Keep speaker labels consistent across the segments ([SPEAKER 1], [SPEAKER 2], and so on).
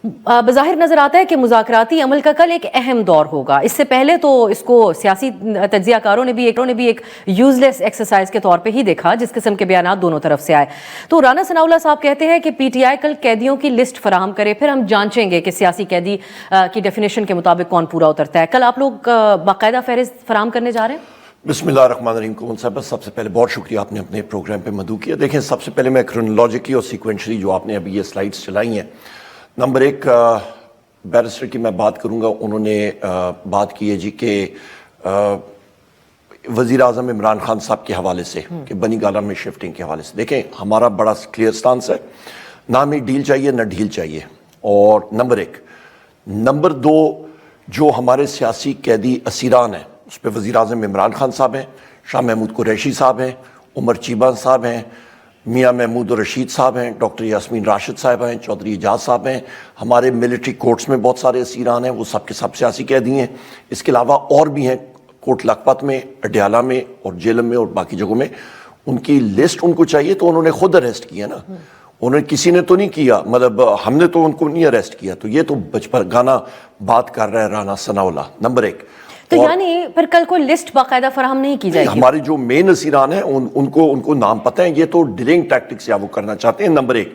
[SPEAKER 1] بظاہر نظر آتا ہے کہ مذاکراتی عمل کا کل ایک اہم دور ہوگا. اس سے پہلے تو اس کو سیاسی تجزیہ کاروں نے بھی ایک یوزلیس ایکسرسائز کے طور پہ ہی دیکھا جس قسم کے بیانات دونوں طرف سے آئے. تو رانا ثناء اللہ صاحب کہتے ہیں کہ پی ٹی آئی کل قیدیوں کی لسٹ فراہم کرے, پھر ہم جانچیں گے کہ سیاسی قیدی کی ڈیفینیشن کے مطابق کون پورا اترتا ہے. کل آپ لوگ باقاعدہ فہرست فراہم کرنے جا رہے ہیں؟
[SPEAKER 2] بسم اللہ الرحمن الرحیم. کون صاحب, سب سے پہلے بہت شکریہ آپ نے اپنے پروگرام پہ مدعو کیا. دیکھیں, سب سے پہلے میں کرونالوجیکلی اور سیکوینشلی جو آپ نے ابھی یہ سلائیڈز چلائی ہیں, نمبر ایک بیرسٹر کی میں بات کروں گا. انہوں نے بات کی ہے جی کہ وزیر اعظم عمران خان صاحب کے حوالے سے کہ بنی گالا میں شفٹنگ کے حوالے سے. دیکھیں, ہمارا بڑا کلیئر سٹانس ہے, نہ ہمیں ڈیل چاہیے نہ ڈھیل چاہیے. اور نمبر ایک. نمبر دو, جو ہمارے سیاسی قیدی اسیران ہیں اس پہ وزیر اعظم عمران خان صاحب ہیں, شاہ محمود قریشی صاحب ہیں, عمر چیبہ صاحب ہیں, میاں محمود رشید صاحب ہیں, ڈاکٹر یاسمین راشد صاحب ہیں, چودھری اعجاز صاحب ہیں. ہمارے ملٹری کورٹس میں بہت سارے اسیران ہیں, وہ سب کے سب سیاسی قیدی ہیں. اس کے علاوہ اور بھی ہیں کوٹ لکھپت میں, اڈیالہ میں اور جیلم میں اور باقی جگہوں میں. ان کی لسٹ ان کو چاہیے تو انہوں نے خود اریسٹ کیا نا, انہوں نے کسی نے تو نہیں کیا, مطلب ہم نے تو ان کو نہیں اریسٹ کیا. تو یہ تو بچپن گانا بات کر رہا ہے رانا ثناء اللہ. نمبر ایک.
[SPEAKER 1] تو یعنی پھر کل کو لسٹ باقاعدہ فراہم نہیں کی جائے گی؟
[SPEAKER 2] ہمارے جو مین اسیران ہیں ان کو نام پتہ ہیں, یہ تو ڈیلنگ ٹیکٹکس یا وہ کرنا چاہتے ہیں. نمبر ایک.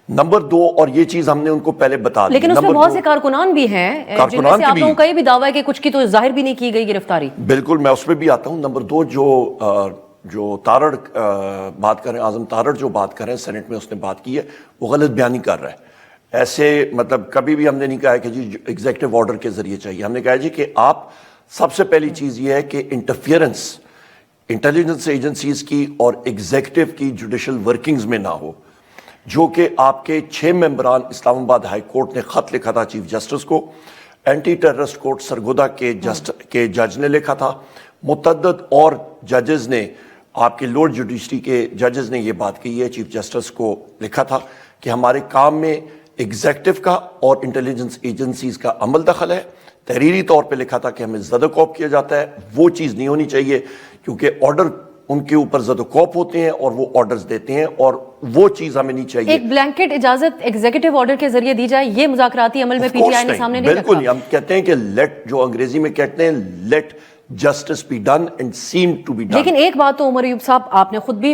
[SPEAKER 2] نمبر دو, اور یہ چیز ہم نے ان کو پہلے بتا دی,
[SPEAKER 1] لیکن اس میں بہت سے کارکنان بھی ہیں جن میں سے آپ لوگوں کا یہ بھی دعویٰ ہے کہ کچھ کی تو ظاہر بھی نہیں کی گئی گرفتاری.
[SPEAKER 2] بالکل, میں اس پہ بھی آتا ہوں. نمبر دو, جو تارڑ بات کر رہے ہیں, اعظم تارڑ جو بات کر رہے ہیں سینٹ میں اس نے بات کی ہے, وہ غلط بیانی کر رہا ہے. ایسے مطلب کبھی بھی ہم نے نہیں کہا ہے کہ جی ایگزیکٹو آرڈر کے ذریعے چاہیے. ہم نے کہا جی کہ آپ سب سے پہلی چیز یہ ہے کہ انٹرفیئرنس انٹیلیجنس ایجنسیز کی اور ایگزیکٹو کی جوڈیشل ورکنگز میں نہ ہو, جو کہ آپ کے 6 ممبران اسلام آباد ہائی کورٹ نے خط لکھا تھا چیف جسٹس کو, اینٹی ٹیررسٹ کورٹ سرگودا کے جج نے لکھا تھا, متعدد اور ججز نے, آپ کے لوڈ جوڈیشری کے ججز نے یہ بات کہی ہے, چیف جسٹس کو لکھا تھا کہ ہمارے کام میں ایگزیکٹو کا اور انٹیلیجنس ایجنسیز کا عمل دخل ہے. تحریری طور پہ لکھا تھا کہ ہمیں زد و کوب کیا جاتا ہے. وہ چیز نہیں ہونی چاہیے, کیونکہ آرڈر ان کے اوپر زد و کوب ہوتے ہیں اور وہ آرڈرز دیتے ہیں, اور وہ چیز ہمیں نہیں چاہیے.
[SPEAKER 1] ایک بلینکٹ اجازت ایگزیکٹو آرڈر کے ذریعے دی جائے, یہ مذاکراتی عمل میں پی ٹی آئی نے سامنے نہیں رکھا.
[SPEAKER 2] بالکل, ہم کہتے ہیں کہ لیٹ, جو انگریزی میں کہتے ہیں let justice be done and seen to be done.
[SPEAKER 1] لیکن ایک بات تو عمر ایوب صاحب آپ نے خود بھی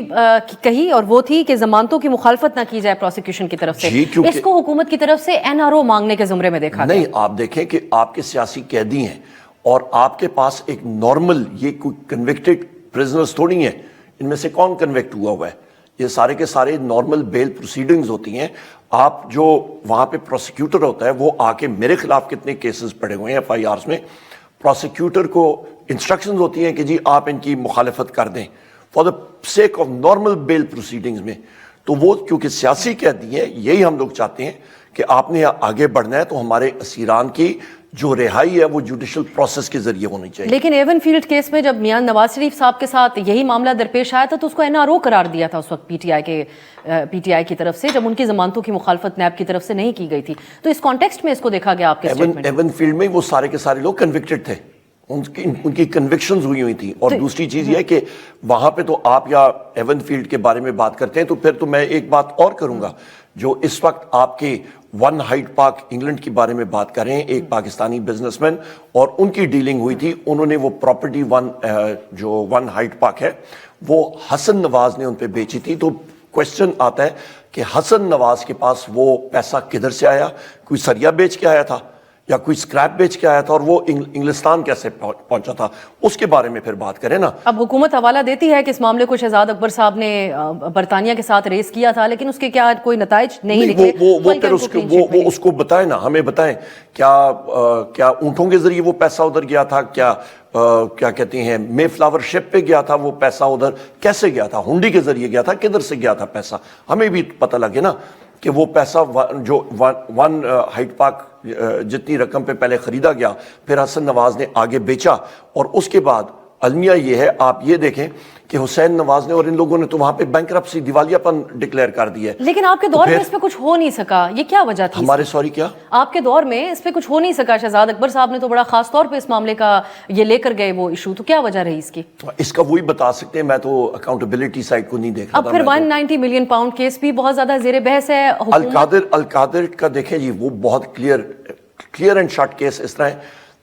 [SPEAKER 1] کہی, اور وہ تھی کہ ضمانتوں کی مخالفت نہ کی جائے پروسیکیوشن کی طرف سے. اس کو حکومت کی طرف سے این آر او مانگنے کے زمرے میں دیکھا
[SPEAKER 2] نہیں. آپ دیکھیں کہ آپ کے سیاسی قیدی ہیں اور آپ کے پاس ایک نارمل, یہ کوئی کنوکٹڈ پرزنرز تھوڑی ہیں, ان میں سے کون کنوکٹ ہوا ہے؟ یہ سارے کے سارے نارمل بیل پروسیڈنگز ہوتی ہیں. آپ جو وہاں پہ پروسیکیوٹر ہوتا ہے, وہ آ کے میرے خلاف کتنے کیسز پڑے ہوئے ہیں ایف آئی آرز میں, پروسیکیوٹر کو انسٹرکشنز ہوتی ہیں کہ جی آپ ان کی مخالفت کر دیں for the sake of normal bail proceedings میں. تو وہ کیونکہ سیاسی قیدی ہیں, یہی ہم لوگ چاہتے ہیں کہ آپ نے آگے بڑھنا ہے تو ہمارے اسیران کی جو رہائی ہے وہ جوڈیشل پروسیس کے ذریعے ہونی چاہیے.
[SPEAKER 1] لیکن ایون فیلڈ کیس میں جب میاں نواز شریف صاحب کے ساتھ یہی معاملہ درپیش آیا تھا تو اس کو این آر او قرار دیا تھا اس وقت پی ٹی آئی کی طرف سے, جب ان کی ضمانتوں کی مخالفت نیب کی طرف سے نہیں کی گئی تھی. تو اس کانٹیکسٹ میں اس کو دیکھا گیا آپ کے اسٹیٹمنٹ.
[SPEAKER 2] ایون فیلڈ میں وہ سارے کے سارے لوگ کنوکٹڈ تھے, ان کی کنوکشنز ہوئی تھیں. اور دوسری چیز یہ ہے کہ وہاں پہ تو آپ یا ایون فیلڈ کے بارے میں بات کرتے ہیں, تو پھر تو میں ایک بات اور کروں گا. جو اس وقت آپ کے ون ہائیڈ پارک انگلینڈ کے بارے میں بات کر رہے ہیں, ایک پاکستانی بزنس مین, اور ان کی ڈیلنگ ہوئی تھی, انہوں نے وہ پراپرٹی جو ون ہائیڈ پارک ہے وہ حسن نواز نے ان پہ بیچی تھی. تو کوشچن آتا ہے کہ حسن نواز کے پاس وہ پیسہ کدھر سے آیا؟ کوئی سریا بیچ کے آیا تھا یا کوئی سکریپ بیچ کے آیا تھا, اور وہ انگلستان کیسے پہنچا تھا؟ اس کے بارے میں پھر بات کریں نا.
[SPEAKER 1] اب حکومت حوالہ دیتی ہے کہ اس معاملے کو شہزاد اکبر صاحب نے برطانیہ کے ساتھ ریس کیا تھا, لیکن اس کے کیا کوئی نتائج نہیں نکلے.
[SPEAKER 2] وہ پھر اس کو بتائیں نا, ہمیں بتائیں کیا اونٹوں کے ذریعے وہ پیسہ ادھر گیا تھا؟ کیا کہتے ہیں مے فلاور شپ پہ گیا تھا وہ پیسہ؟ ادھر کیسے گیا تھا؟ ہنڈی کے ذریعے گیا تھا؟ کدھر سے گیا تھا پیسہ؟ ہمیں بھی پتہ لگے نا کہ وہ پیسہ جو ون ہائیڈ پارک جتنی رقم پہ پہلے خریدا گیا, پھر حسن نواز نے آگے بیچا, اور اس کے بعد المیہ یہ ہے, آپ یہ دیکھیں کہ حسین نواز نے اور ان لوگوں نے تو وہاں پہ بینکرپسی, دیوالیاپن ڈکلیئر کر دیا ہے.
[SPEAKER 1] لیکن آپ کے دور میں اس پہ کچھ ہو نہیں سکا, یہ کیا وجہ تھی؟
[SPEAKER 2] ہمارے سوری کیا
[SPEAKER 1] آپ کے دور میں اس پہ کچھ ہو نہیں سکا؟ شہزاد اکبر صاحب نے تو بڑا خاص طور پہ اس معاملے کا یہ لے کر گئے وہ ایشو, تو کیا وجہ رہی اس کی؟
[SPEAKER 2] اس کا وہی بتا سکتے ہیں, میں تو اکاؤنٹیبلٹی سائڈ کو نہیں دیکھ رہا
[SPEAKER 1] اب پھر 190 ملین پاؤنڈ کیس بھی بہت زیادہ زیر بحث ہے.
[SPEAKER 2] القادر کا دیکھیں جی, وہ بہت کلیئر اینڈ شارٹ کیس اس طرح ہے.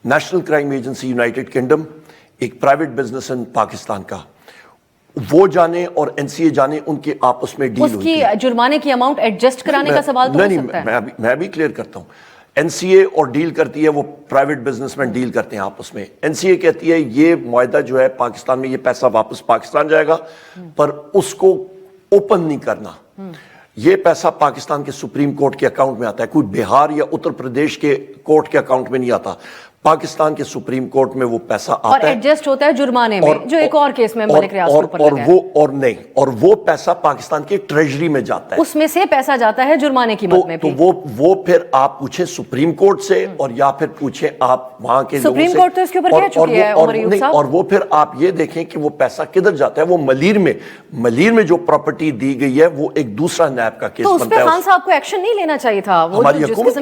[SPEAKER 2] National crime agency United kingdom, ایک پرائیویٹ بزنس ان پاکستان کا, وہ جانے اور این سی اے جانے, ان کے آپس میں ڈیل ہوئی
[SPEAKER 1] اس کی جرمانے کی اماؤنٹ ایڈجسٹ کرانے کا سوال تو ہو سکتا ہے.
[SPEAKER 2] میں بھی کلیئر کرتا ہوں. این سی اے اور ڈیل کرتی ہے, وہ پرائیویٹ بزنس مین ڈیل کرتے ہیں آپس میں. این سی اے کہتی ہے یہ معاہدہ جو ہے پاکستان میں, یہ پیسہ واپس پاکستان جائے گا, پر اس کو اوپن نہیں کرنا. یہ پیسہ پاکستان کے سپریم کورٹ کے اکاؤنٹ میں آتا ہے, کوئی بہار یا اتر پردیش کے کورٹ کے اکاؤنٹ میں نہیں آتا. پاکستان کے سپریم کورٹ میں وہ پیسہ آتا ہے
[SPEAKER 1] اور ایڈجسٹ ہوتا ہے جرمانے میں, جو ایک اور کیس میں ملک ریاض کے اوپر لگا ہے.
[SPEAKER 2] اور وہ پیسہ پاکستان کے ٹریجری میں جاتا ہے,
[SPEAKER 1] اس میں سے پیسہ جاتا ہے جرمانے کی مد میں بھی.
[SPEAKER 2] تو وہ پھر آپ پوچھیں سپریم کورٹ سے, اور یا پھر پوچھیں آپ وہاں کے لوگوں سے.
[SPEAKER 1] سپریم کورٹ تو اس کے اوپر کہہ چکی ہے عمر ایوب صاحب.
[SPEAKER 2] اور وہ پھر آپ یہ دیکھیں کہ وہ پیسہ کدھر جاتا ہے. وہ ملیر میں جو پراپرٹی دی گئی ہے, وہ ایک دوسرا نیب کا کیس
[SPEAKER 1] تو
[SPEAKER 2] بنتا ہے.
[SPEAKER 1] اس پہ خان صاحب کو ایکشن نہیں لینا چاہیے تھا.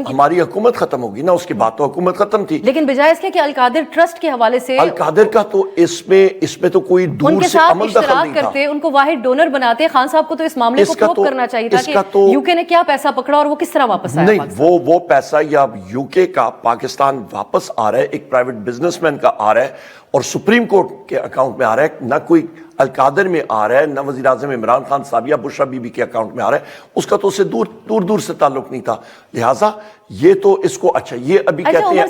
[SPEAKER 2] ہماری حکومت ختم ہوگی نا, اس کے بعد تو حکومت ختم تھی.
[SPEAKER 1] لیکن بجائے اس کے کہ القادر ٹرسٹ کے حوالے سے,
[SPEAKER 2] القادر کا تو اس میں تو کوئی دور سے عمل دخل نہیں تھا.
[SPEAKER 1] کرتے ان کو واحد ڈونر بناتے. خان صاحب کو تو اس معاملے کو پروب کرنا چاہیے تھا کہ یو کے نے کیا پیسہ پکڑا اور وہ کس طرح واپس آیا.
[SPEAKER 2] نہیں, وہ پیسہ یا یو کے کا پاکستان واپس آ رہا ہے, ایک پرائیویٹ بزنس مین کا آ رہا ہے, اور سپریم کورٹ کے اکاؤنٹ میں آ رہا ہے. نہ کوئی القادر میں آ رہا ہے, نہ وزیر اعظم عمران خان صاحب یا بشرا بی بی کے اکاؤنٹ میں آ رہا ہے. اس کا تو اسے دور سے تعلق نہیں تھا. لہٰذا یہ تو اس کو اچھا, یہ ابھی کہتے ہیں.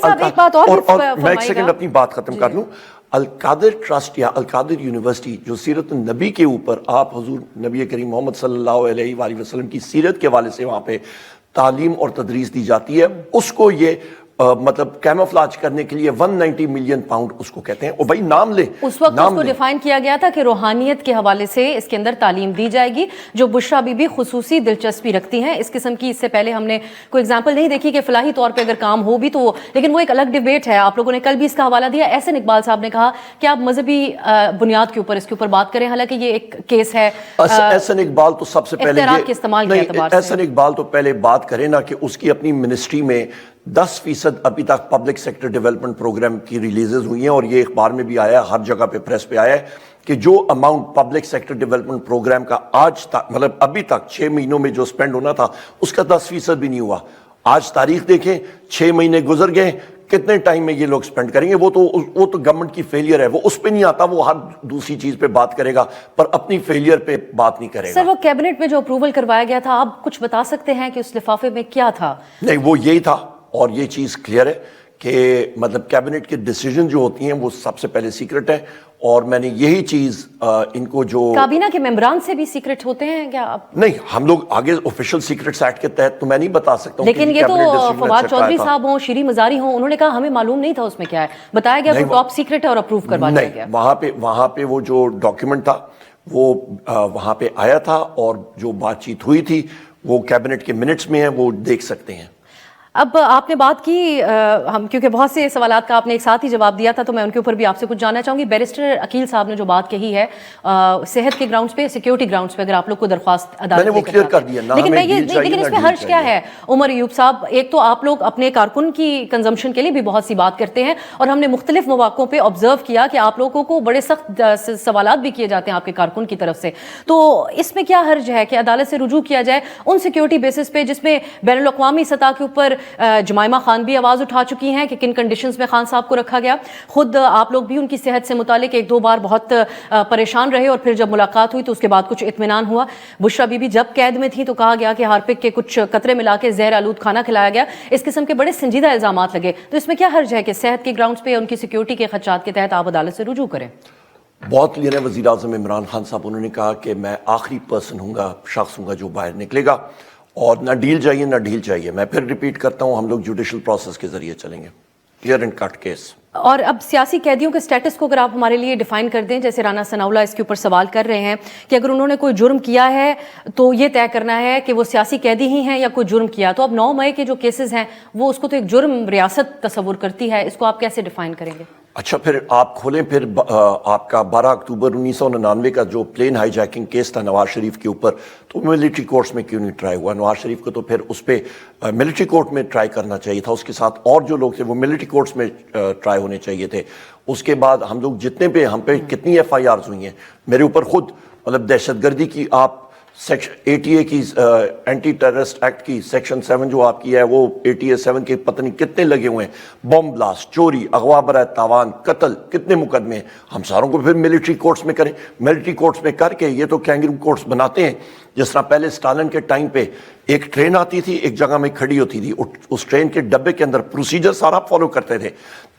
[SPEAKER 2] اور میں ایک سیکنڈ اپنی بات ختم کر لوں. القادر ٹرسٹ یا القادر یونیورسٹی جو سیرت النبی کے اوپر, آپ حضور نبی کریم محمد صلی اللہ علیہ وآلہ وسلم کی سیرت کے حوالے سے وہاں پہ تعلیم اور تدریس دی جاتی ہے, اس کو یہ مطلب کیموفلاج کرنے کے لیے 190 ملین پاؤنڈ اس کو کہتے ہیں. اور بھائی نام لے,
[SPEAKER 1] اس وقت اس کو ڈیفائن کیا گیا تھا کہ روحانیت کے حوالے سے اس کے اندر تعلیم دی جائے گی, جو بشرا بی بی خصوصی دلچسپی رکھتی ہیں اس قسم کی. اس سے پہلے ہم نے کوئی ایگزامپل نہیں دیکھی کہ فلاحی طور پہ اگر کام ہو بھی تو, لیکن وہ ایک الگ ڈیبیٹ ہے. آپ لوگوں نے کل بھی اس کا حوالہ دیا. احسن اقبال صاحب نے کہا کہ آپ مذہبی بنیاد کے اوپر اس کے اوپر بات کریں, حالانکہ یہ ایک کیس ہے.
[SPEAKER 2] احسن اقبال تو سب سے پہلے
[SPEAKER 1] احسن
[SPEAKER 2] اقبال تو پہلے بات کرے نا کہ اس کی اپنی منسٹری میں 10% ابھی تک پبلک سیکٹر ڈیولپمنٹ پروگرام کی ریلیزز ہوئی ہیں, اور یہ اخبار میں بھی آیا ہے, ہر جگہ پہ پریس پہ آیا ہے کہ جو amount public sector development programme کا آج تک, مطلب ابھی تک 6 مہینوں میں جو سپینڈ ہونا تھا, اس کا 10% بھی نہیں ہوا. آج تاریخ دیکھیں, 6 مہینے گزر گئے, کتنے ٹائم میں یہ لوگ سپینڈ کریں گے؟ وہ تو گورنمنٹ کی فیلئر ہے, وہ اس پہ نہیں آتا, وہ ہر دوسری چیز پہ بات کرے گا پر اپنی فیلئر پہ بات نہیں کرے گا.
[SPEAKER 1] سر, وہ کیبنٹ میں جو اپروول کروایا گیا تھا, آپ کچھ بتا سکتے ہیں کہ اس لفافے میں کیا تھا؟
[SPEAKER 2] نہیں, وہ یہی تھا, اور یہ چیز کلیئر ہے کہ مطلب کیبنٹ کے ڈیسیجن جو ہوتی ہیں وہ سب سے پہلے سیکرٹ ہے, اور میں نے یہی چیز ان کو جو
[SPEAKER 1] کابینہ کے ممبران سے بھی سیکرٹ ہوتے ہیں کیا؟
[SPEAKER 2] نہیں, ہم لوگ آگے آفیشیل سیکرٹس ایکٹ کے تحت تو میں نہیں بتا سکتا ہوں.
[SPEAKER 1] لیکن یہ تو فواد چودھری صاحب ہوں, شیری مزاری ہوں, انہوں نے کہا ہمیں معلوم نہیں تھا اس میں کیا ہے, بتایا گیا وہ ٹاپ سیکرٹ ہے اور اپروو کروا دیا گیا.
[SPEAKER 2] وہاں پہ وہ جو ڈاکیومنٹ تھا وہ وہاں پہ آیا تھا, اور جو بات چیت ہوئی تھی وہ کیبنٹ کے منٹس میں ہیں, وہ دیکھ سکتے ہیں.
[SPEAKER 1] اب آپ نے بات کی, ہم کیونکہ بہت سے سوالات کا آپ نے ایک ساتھ ہی جواب دیا تھا, تو میں ان کے اوپر بھی آپ سے کچھ جاننا چاہوں گی. بیرسٹر عقیل صاحب نے جو بات کہی ہے صحت کے گراؤنڈز پہ, سیکیورٹی گراؤنڈز پہ اگر آپ لوگ کو درخواست عدالت
[SPEAKER 2] میں نے وہ کلیئر کر دیا,
[SPEAKER 1] لیکن اس میں حرج کیا ہے عمر ایوب صاحب؟ ایک تو آپ لوگ اپنے کارکن کی کنزمپشن کے لیے بھی بہت سی بات کرتے ہیں, اور ہم نے مختلف مواقعوں پہ آبزرو کیا کہ آپ لوگوں کو بڑے سخت سوالات بھی کیے جاتے ہیں آپ کے کارکن کی طرف سے. تو اس میں کیا حرج ہے کہ عدالت سے رجوع کیا جائے ان سیکیورٹی بیسس پہ جس میں بین الاقوامی سطح کے اوپر جمائمہ خان بھی آواز اٹھا چکی ہیں کہ کن کنڈیشنز میں خان صاحب کو رکھا گیا. خود آپ لوگ بھی ان کی صحت سے متعلق 1-2 بار بہت پریشان رہے, اور پھر جب ملاقات ہوئی تو اس کے بعد کچھ اطمینان ہوا. بشرا بی بی جب قید میں تھی تو کہا گیا کہ ہارپک کے کچھ قطرے ملا کے زہر آلود کھانا کھلایا گیا. اس قسم کے بڑے سنجیدہ الزامات لگے, تو اس میں کیا حرج ہے کہ صحت کے گراؤنڈز پہ ان کی سیکیورٹی کے خدشات کے تحت آپ عدالت سے رجوع کریں؟
[SPEAKER 2] بہت کلیئر ہے. وزیر اعظم عمران خان صاحب انہوں نے کہا کہ میں آخری پرسن ہوں گا, شخص ہوں گا جو باہر نکلے گا, اور نہ ڈیل چاہیے نہ ڈیل چاہیے. میں پھر ریپیٹ کرتا ہوں, ہم لوگ جوڈیشل پروسیس کے ذریعے چلیں گے, کلیئر اینڈ کٹ کیس.
[SPEAKER 1] اور اب سیاسی قیدیوں کے سٹیٹس کو اگر آپ ہمارے لیے ڈیفائن کر دیں, جیسے رانا ثناءاللہ اس کے اوپر سوال کر رہے ہیں کہ اگر انہوں نے کوئی جرم کیا ہے تو یہ طے کرنا ہے کہ وہ سیاسی قیدی ہی ہیں یا کوئی جرم کیا. تو اب 9 مئی کے جو کیسز ہیں وہ اس کو تو ایک جرم ریاست تصور کرتی ہے, اس کو آپ کیسے ڈیفائن کریں گے؟
[SPEAKER 2] اچھا پھر آپ کھولیں پھر آپ کا 12 اکتوبر 1999 کا جو پلین ہائی جیکنگ کیس تھا نواز شریف کے اوپر، تو ملٹری کورٹس میں کیوں نہیں ٹرائی ہوا؟ نواز شریف کو تو پھر اس پہ ملٹری کورٹ میں ٹرائی کرنا چاہیے تھا، اس کے ساتھ اور جو لوگ تھے وہ ملٹری کورٹس میں ٹرائی ہونے چاہیے تھے۔ اس کے بعد ہم لوگ جتنے پہ ہم پہ کتنی ایف آئی آرز ہوئی ہیں، میرے اوپر خود مطلب دہشت گردی کی آپ سیکشن 80A کی اینٹی ٹیررسٹ ایکٹ کی سیکشن 7 جو آپ کی ہے وہ 80A7 کے پتہ نہیں کتنے لگے ہوئے ہیں، بم بلاسٹ، چوری، اغوا برائے تاوان، قتل، کتنے مقدمے ہیں۔ ہم ساروں کو پھر ملٹری کورٹس میں کریں، ملٹری کورٹس میں کر کے یہ تو کینگرو کورٹس بناتے ہیں۔ جس طرح پہلے اسٹالن کے ٹائم پہ ایک ٹرین آتی تھی، ایک جگہ میں کھڑی ہوتی تھی، اس ٹرین کے ڈبے کے اندر پروسیجر سارا فالو کرتے تھے،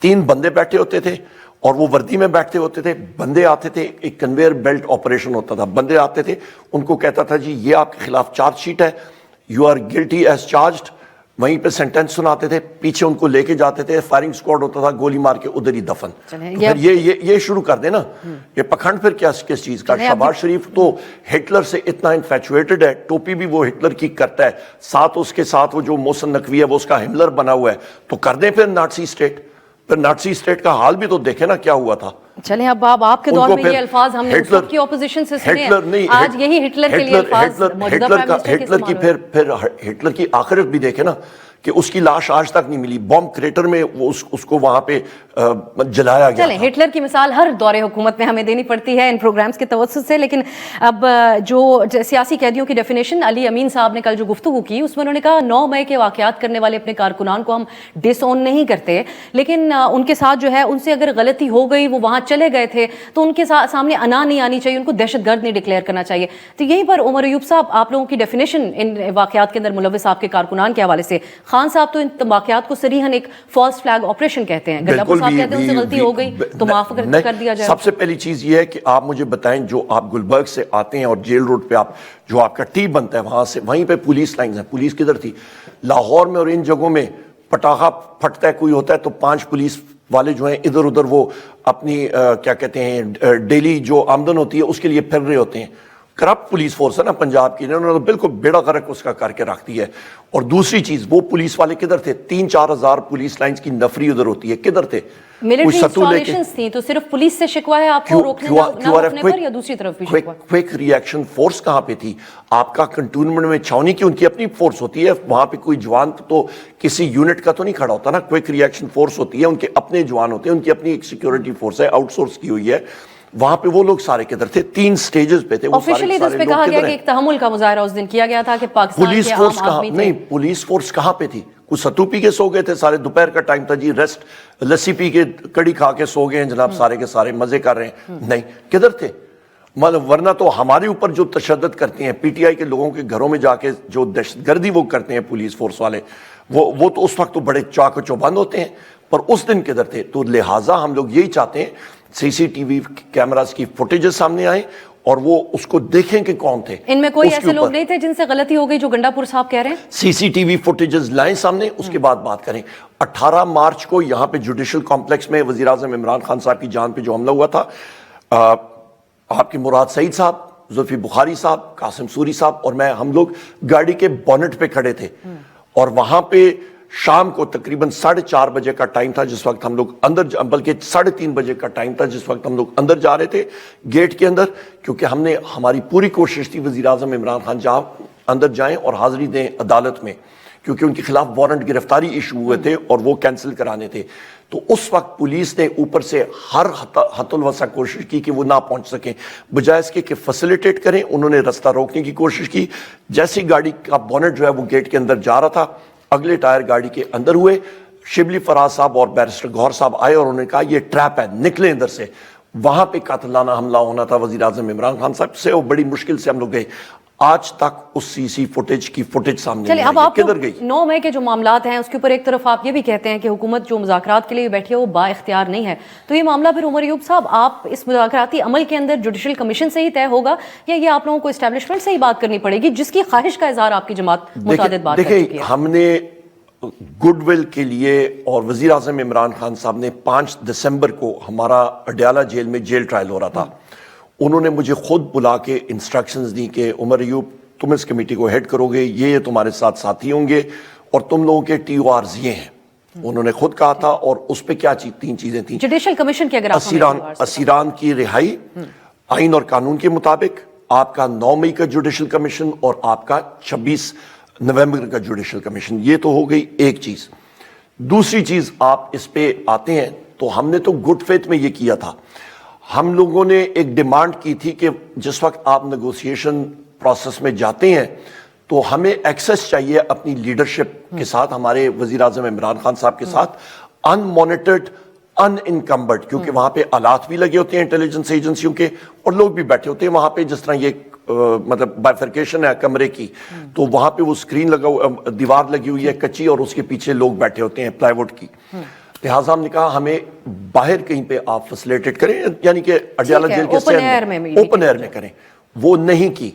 [SPEAKER 2] 3 بندے بیٹھے ہوتے تھے اور وہ وردی میں بیٹھتے ہوتے تھے، بندے آتے تھے، ایک کنویئر بیلٹ آپریشن ہوتا تھا، بندے آتے تھے، ان کو کہتا تھا جی یہ آپ کے خلاف چارج شیٹ ہے، you are guilty as charged, وہیں پہ سینٹینس سناتے تھے، پیچھے ان کو لے کے جاتے تھے، فائرنگ سکواڈ ہوتا تھا، گولی مار کے ادھر ہی دفن۔ تو پھر یہ شروع کر دیں نا، یہ پکھنڈ پھر کس چیز کا؟ شہباز شریف تو ہٹلر سے اتنا انفیچویٹڈ ہے، ٹوپی بھی وہ ہٹلر کی کرتا ہے، ساتھ اس کے ساتھ وہ جو محسن نقوی ہے وہ اس کا ہملر بنا ہوا ہے، تو کر دیں پھر نازی اسٹیٹ۔ پھر نازی اسٹیٹ کا حال بھی تو دیکھیں نا کیا ہوا تھا۔
[SPEAKER 1] چلیں اب آپ کے دور میں یہ الفاظ ہم نے اس وقت کی اپوزیشن سے سنے ہیں، آج یہی ہٹلر کے لیے الفاظ موجودہ پرائم منسٹر کے استعمال ہوئے۔
[SPEAKER 2] پھر ہٹلر کی آخرت بھی دیکھیں نا کہ اس کی لاش آج تک نہیں ملی، بم کریٹر میں اس کو وہاں پہ جلایا گیا۔
[SPEAKER 1] چلیں ہٹلر کی مثال ہر دور حکومت میں ہمیں دینی پڑتی ہے ان پروگرامز کے توسط سے، لیکن اب جو سیاسی قیدیوں کی ڈیفینیشن علی امین صاحب نے کل جو گفتگو کی اس میں انہوں نے کہا 9 مئی کے واقعات کرنے والے اپنے کارکنان کو ہم ڈس اون نہیں کرتے، لیکن ان کے ساتھ جو ہے ان سے اگر غلطی ہو گئی، وہ وہاں چلے گئے تھے تو ان کے سامنے انا نہیں آنی چاہیے، ان کو دہشت گرد نہیں ڈکلیئر کرنا چاہیے۔ تو یہیں پر عمر ایوب صاحب آپ لوگوں کی ڈیفینیشن ان واقعات کے اندر ملوث آپ کے کارکنان کے حوالے سے، خان صاحب تو ان واقعات کو صریحاً ایک فالس فلیگ آپریشن کہتے ہیں، گلاپور صاحب کہتے ہیں ان سے غلطی ہو گئی تو معاف کر دیا جائے۔
[SPEAKER 2] سب سے پہلی چیز یہ ہے کہ آپ مجھے بتائیں جو آپ گلبرگ سے آتے ہیں اور جیل روڈ پہ جو آپ کا ٹی بنتا ہے وہاں سے، وہیں پہ پولیس لائنز ہیں، پولیس کدھر تھی؟ لاہور میں اور ان جگہوں میں پٹاخہ پھٹتا ہے کوئی ہوتا ہے تو 5 پولیس والے جو ہیں ادھر ادھر وہ اپنی کیا کہتے ہیں ڈیلی جو آمدن ہوتی ہے اس کے لیے پھر رہے ہوتے ہیں۔ کرپٹ پولیس فورس ہے نا پنجاب کی، انہوں نے بالکل بیڑا غرق اس کا کر کے رکھ دی ہے۔ اور دوسری چیز وہ پولیس والے کدھر تھے؟ 3-4 ہزار پولیس لائنز کی نفری ادھر ہوتی ہے، کدھر تھے؟
[SPEAKER 1] ملٹری انسٹالیشنز تھیں تو صرف پولیس سے شکوا ہے آپ کو روکنے پر یا دوسری طرف بھی شکوا؟
[SPEAKER 2] کوئک ری ایکشن فورس کہاں پہ تھی؟ آپ کا کنٹونمنٹ میں چھاونی کی ان کی اپنی فورس ہوتی ہے، وہاں پہ کوئی جوان تو کسی یونٹ کا تو نہیں کھڑا ہوتا نا، کوئک ری ایکشن فورس ہوتی ہے، ان کے اپنے جوان ہوتے ہیں، ان کی اپنی ایک سیکیورٹی فورس ہے، آؤٹ سورس کی ہوئی ہے۔ وہاں پہ وہ لوگ سارے کدھر تھے؟ 3 سٹیجز پہ تھے وہ سارے
[SPEAKER 1] آفیشلی اس پہ کہا گیا کہ ایک تحمل کا مظاہرہ اس دن کیا گیا تھا کہ پاکستان کے عام آدمی تھے۔
[SPEAKER 2] نہیں، پولیس فورس کہاں پہ تھی؟ کچھ ستو پی کے سو گئے تھے سارے، دوپہر کا ٹائم تھا جی، ریسٹ، لسی پی کے کڑی کھا کے سو گئے ہیں جناب، سارے کے سارے مزے کر رہے ہیں؟ نہیں، کدھر تھے؟ مطلب ورنہ تو ہمارے اوپر جو تشدد کرتے ہیں پی ٹی آئی کے لوگوں کے گھروں میں جا کے جو دہشت گردی وہ کرتے ہیں پولیس فورس والے، وہ تو اس وقت تو بڑے چاق و چوبند ہوتے ہیں، پر اس دن کدھر تھے؟ تو لہٰذا ہم لوگ یہی چاہتے ہیں سی سی ٹی وی کیمراز کی فوٹیجز سامنے آئیں اور وہ اس کو دیکھیں کہ کون تھے۔
[SPEAKER 1] ان میں کوئی ایسے لوگ نہیں تھے جن سے غلطی ہو گئی جو گنڈا پور صاحب کہہ رہے ہیں؟
[SPEAKER 2] سی سی ٹی وی فوٹیجز لائیں سامنے، اس کے بعد بات کریں۔ 18 مارچ کو یہاں پہ جوڈیشل کمپلیکس میں وزیر اعظم عمران خان صاحب کی جان پہ جو حملہ ہوا تھا، آپ کی مراد سعید صاحب، زلفی بخاری صاحب، قاسم سوری صاحب اور میں، ہم لوگ گاڑی کے بونٹ پہ کھڑے تھے اور وہاں پہ شام کو تقریباً 4:30 بجے کا ٹائم تھا جس وقت ہم لوگ اندر، بلکہ 3:30 بجے کا ٹائم تھا جس وقت ہم لوگ اندر جا رہے تھے گیٹ کے اندر، کیونکہ ہم نے، ہماری پوری کوشش تھی وزیر اعظم عمران خان صاحب اندر جائیں اور حاضری دیں عدالت میں، کیونکہ ان کے خلاف وارنٹ گرفتاری ایشو ہوئے تھے اور وہ کینسل کرانے تھے۔ تو اس وقت پولیس نے اوپر سے ہر حد الوسع کوشش کی کہ وہ نہ پہنچ سکیں، بجائے اس کے کہ فیسیلیٹیٹ کریں، انہوں نے رستہ روکنے کی کوشش کی۔ جیسی گاڑی کا بونٹ جو ہے وہ گیٹ کے اندر جا رہا تھا، اگلے ٹائر گاڑی کے اندر ہوئے، شبلی فراز صاحب اور بیرسٹر گوھر صاحب آئے اور انہوں نے کہا یہ ٹریپ ہے، نکلیں ادھر سے۔ وہاں پہ قاتلانہ حملہ ہونا تھا وزیر اعظم عمران خان صاحب سے، اور بڑی مشکل سے ہم لوگ گئے۔ آج تک اس سی سی فوٹیج کی فوٹیج سامنے نہیں آئی، کدھر گئی؟
[SPEAKER 1] 9 مئی کے جو معاملات ہیں اس کے اوپر ایک طرف آپ یہ بھی کہتے ہیں کہ حکومت جو مذاکرات کے لیے بیٹھی ہے وہ با اختیار نہیں ہے، تو یہ معاملہ پھر عمر ایوب صاحب آپ اس مذاکراتی عمل کے اندر جوڈیشل کمیشن سے ہی طے ہوگا یا یہ آپ لوگوں کو اسٹیبلشمنٹ سے ہی بات کرنی پڑے گی جس کی خواہش کا اظہار آپ کی جماعت متعدد بار کر چکی ہے؟
[SPEAKER 2] دیکھیں، ہم نے گڈ ول کے لیے اور وزیر اعظم عمران خان صاحب نے 5 دسمبر کو ہمارا اڈیالہ جیل میں جیل ٹرائل ہو رہا تھا، انہوں نے مجھے خود بلا کے انسٹرکشنز دی کہ عمر ایوب تم اس کمیٹی کو ہیڈ کرو گے، یہ تمہارے ساتھ ساتھی ہوں گے اور تم لوگوں کے ٹی او آرز یہ ہیں۔ انہوں نے خود کہا تھا، اور اس پہ کیا تین چیزیں تھیں.
[SPEAKER 1] جوڈیشل کمیشن کی اگر آپ
[SPEAKER 2] اسیران کی رہائی آئین اور قانون کے مطابق، آپ کا 9 مئی کا جوڈیشل کمیشن اور آپ کا 26 نومبر کا جوڈیشل کمیشن، یہ تو ہو گئی ایک چیز. دوسری چیز آپ اس پہ آتے ہیں تو ہم نے تو گڈ فیتھ میں یہ کیا تھا. ہم لوگوں نے ایک ڈیمانڈ کی تھی کہ جس وقت آپ نیگوسیشن پروسیس میں جاتے ہیں تو ہمیں ایکسیس چاہیے اپنی لیڈرشپ کے ساتھ، ہمارے وزیر اعظم عمران خان صاحب کے ساتھ، ان مانیٹرڈ، ان انکمبرڈ، کیونکہ وہاں پہ آلات بھی لگے ہوتے ہیں انٹیلیجنس ایجنسیوں کے، اور لوگ بھی بیٹھے ہوتے ہیں وہاں پہ. جس طرح یہ مطلب بائفرکیشن ہے کمرے کی، تو وہاں پہ وہ اسکرین لگا، دیوار لگی ہوئی ہے کچی، اور اس کے پیچھے لوگ بیٹھے ہوتے ہیں پلائی ووڈ کی. لہٰذا ہم نے کہا ہمیں باہر کہیں پہ آپ فیسیلیٹیٹ کریں، یعنی کہ اڈیالہ جیل کے اوپن ایئر میں کریں. وہ نہیں کی.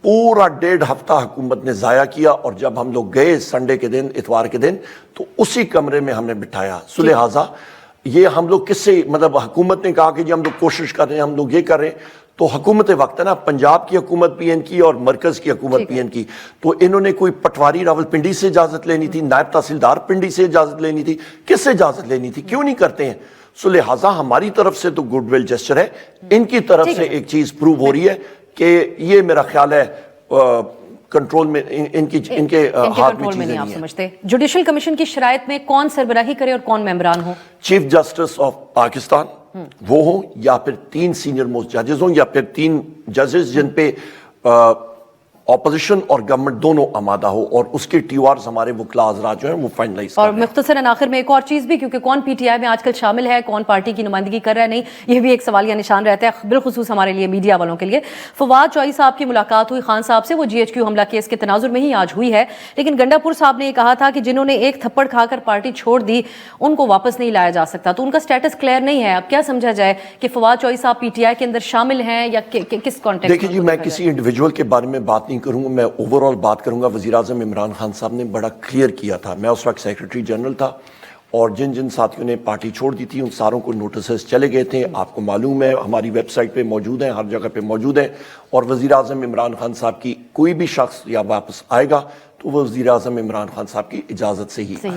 [SPEAKER 2] پورا 1.5 ہفتہ حکومت نے ضائع کیا، اور جب ہم لوگ گئے سنڈے کے دن، اتوار کے دن، تو اسی کمرے میں ہم نے بٹھایا. سو لہٰذا یہ ہم لوگ کس سے، مطلب حکومت نے کہا کہ جی ہم لوگ کوشش کر رہے ہیں، ہم لوگ یہ کر رہے ہیں، تو حکومت وقت ہے نا، پنجاب کی حکومت پی این کی اور مرکز کی حکومت پی این کی، تو انہوں نے کوئی پٹواری راول پنڈی سے اجازت لینی تھی، نائب تحصیلدار پنڈی سے اجازت لینی تھی، کس سے اجازت لینی تھی؟ کیوں نہیں کرتے ہیں؟ سو لہٰذا ہماری طرف سے تو گڈ ول جسچر ہے، ان کی طرف سے ایک چیز پروو ہو رہی ہے کہ یہ میرا خیال ہے کنٹرول میں، ان کے ہاتھ میں چیزیں نہیں ہیں.
[SPEAKER 1] سمجھتے جوڈیشل کمیشن کی شرائط میں کون سربراہی کرے اور کون ممبران ہو؟
[SPEAKER 2] چیف جسٹس آف پاکستان وہ ہوں، یا پھر 3 سینئر موسٹ ججز ہوں، یا پھر 3 ججز جن پہ اپوزیشن اور گورنمنٹ دونوں آمادہ ہو، اور اس کے ٹی آرز ہمارے وکلاء حضرات جو ہیں وہ فائنلائز کر رہے ہیں.
[SPEAKER 1] اور مختصراً آخر میں ایک اور چیز بھی، کیونکہ کون پی ٹی آئی میں آج کل شامل ہے، کون پارٹی کی نمائندگی کر رہا ہے، نہیں، یہ بھی ایک سوالیہ نشان رہتا ہے، بالخصوص ہمارے لیے میڈیا والوں کے لیے. فواد چوہدری صاحب کی ملاقات ہوئی خان صاحب سے، وہ جی ایچ کیو حملہ کیس کے تناظر میں ہی آج ہوئی ہے، لیکن گنڈا پور صاحب نے یہ کہا تھا کہ جنہوں نے ایک تھپڑ کھا کر پارٹی چھوڑ دی ان کو واپس نہیں لایا جا سکتا، تو ان کا سٹیٹس کلیئر نہیں ہے. اب کیا سمجھا جائے کہ فواد چوہدری صاحب پی ٹی آئی کے اندر شامل ہیں یا کس کانٹیکسٹ؟
[SPEAKER 2] دیکھیں جی، میں کسی انڈیویجول کے بارے میں بات نہیں کروں گا، میں اوور آل بات کروں گا. وزیر اعظم عمران خان صاحب نے بڑا کلیئر کیا تھا، میں اس وقت سیکرٹری جنرل تھا، اور جن جن ساتھیوں نے پارٹی چھوڑ دی تھی ان ساروں کو نوٹسز چلے گئے تھے. آپ کو معلوم ہے، ہماری ویب سائٹ پہ موجود ہیں، ہر جگہ پہ موجود ہیں. اور وزیر اعظم عمران خان صاحب کی کوئی بھی شخص یا واپس آئے گا تو وہ وزیر اعظم عمران خان صاحب کی اجازت سے ہی آئے.